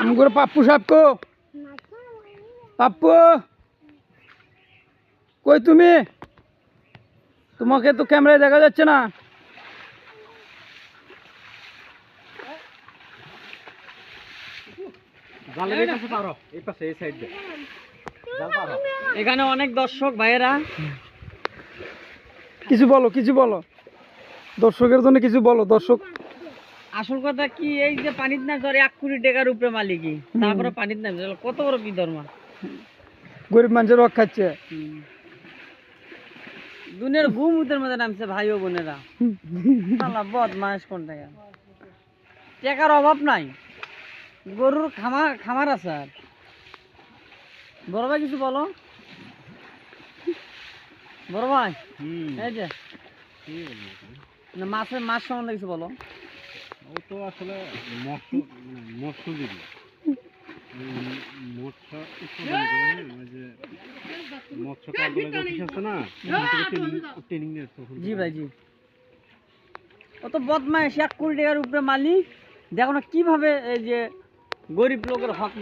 আমগুলো পাপ্পু সাহেব কো পাপ্পু কই তুমি তোমাকে তো ক্যামেরায় দেখা যাচ্ছে না এখানে অনেক দর্শক ভাইয়েরা কিছু বলো দর্শকের জন্য কিছু বলো দর্শক আসল কথা কি এই যে পানির না ধরে 1 কোটি টাকার উপরে মালিকই তারপরে পানির না কত বড় কি ধর্মা গরিব মানুষের রক খাচ্ছে দুনিয়ার ঘুম উদের মধ্যে নামছে ভাই ও বোনেরা শালা বদমাশ কোন টাকা টাকার অভাব নাই গরুর খামার আছে আর বড় ভাই কিছু বলো বড় ভাই এই যে না মাছ সম্বন্ধে কিছু বলো ও তো আসলে মৎস্যজীবী মৎস্য উৎপাদন করে ওই যে মৎস্য কার্যালয় অফিস আছে না ট্রেনিং নিয়েছে জি ভাই জি ও তো বদমাইশ 1 কোটি টাকার উপরে মালিক দেখো না কিভাবে এই যে গরিব লোকের হক